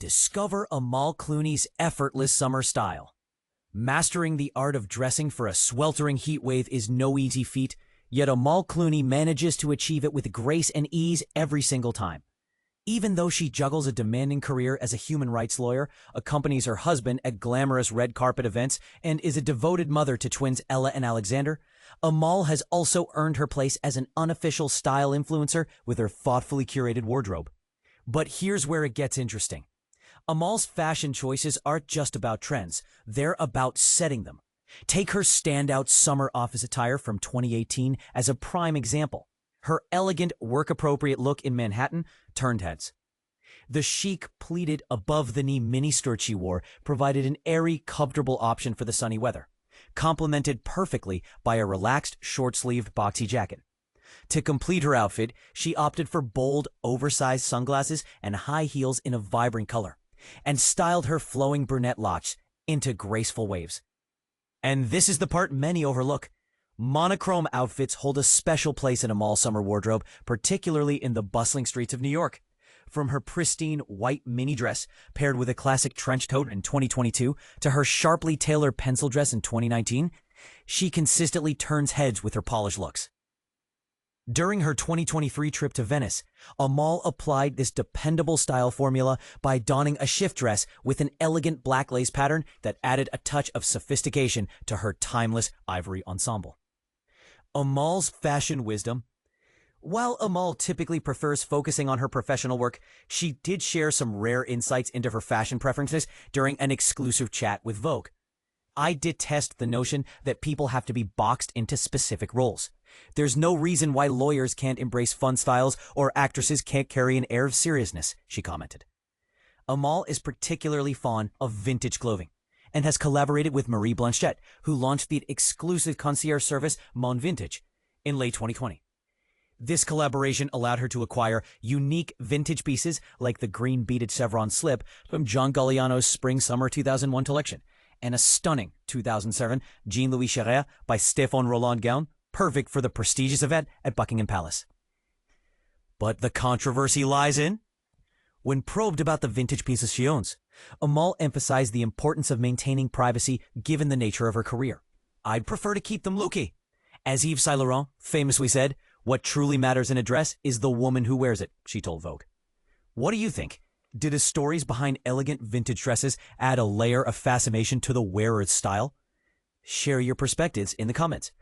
Discover Amal Clooney's effortless summer style. Mastering the art of dressing for a sweltering heat wave is no easy feat, yet Amal Clooney manages to achieve it with grace and ease every single time. Even though she juggles a demanding career as a human rights lawyer, accompanies her husband at glamorous red carpet events, and is a devoted mother to twins Ella and Alexander, Amal has also earned her place as an unofficial style influencer with her thoughtfully curated wardrobe. But here's where it gets interesting. Amal's fashion choices aren't just about trends, they're about setting them. Take her standout summer office attire from 2018 as a prime example. Her elegant, work-appropriate look in Manhattan turned heads. The chic, pleated, above-the-knee mini-skirt she wore provided an airy, comfortable option for the sunny weather, complemented perfectly by a relaxed, short-sleeved boxy jacket. To complete her outfit, she opted for bold, oversized sunglasses and high heels in a vibrant color, and styled her flowing brunette locks into graceful waves. And this is the part many overlook. Monochrome outfits hold a special place in Amal's summer wardrobe, particularly in the bustling streets of New York. From her pristine white mini dress paired with a classic trench coat in 2022 to her sharply tailored pencil dress in 2019, she consistently turns heads with her polished looks. During her 2023 trip to Venice, Amal applied this dependable style formula by donning a shift dress with an elegant black lace pattern that added a touch of sophistication to her timeless ivory ensemble. Amal's fashion wisdom. While Amal typically prefers focusing on her professional work, she did share some rare insights into her fashion preferences during an exclusive chat with Vogue. I detest the notion that people have to be boxed into specific roles. There's no reason why lawyers can't embrace fun styles or actresses can't carry an air of seriousness, she commented. Amal is particularly fond of vintage clothing and has collaborated with Marie Blanchett, who launched the exclusive concierge service Mon Vintage in late 2020. This collaboration allowed her to acquire unique vintage pieces like the green beaded chevron slip from John Galliano's Spring-Summer 2001 collection and a stunning 2007 Jean-Louis Cherrère by Stéphane Roland gown, perfect for the prestigious event at Buckingham Palace. But the controversy lies in? When probed about the vintage pieces she owns, Amal emphasized the importance of maintaining privacy given the nature of her career. "I'd prefer to keep them low-key." As Yves Saint Laurent famously said, "What truly matters in a dress is the woman who wears it," she told Vogue. What do you think? Do the stories behind elegant vintage dresses add a layer of fascination to the wearer's style? Share your perspectives in the comments.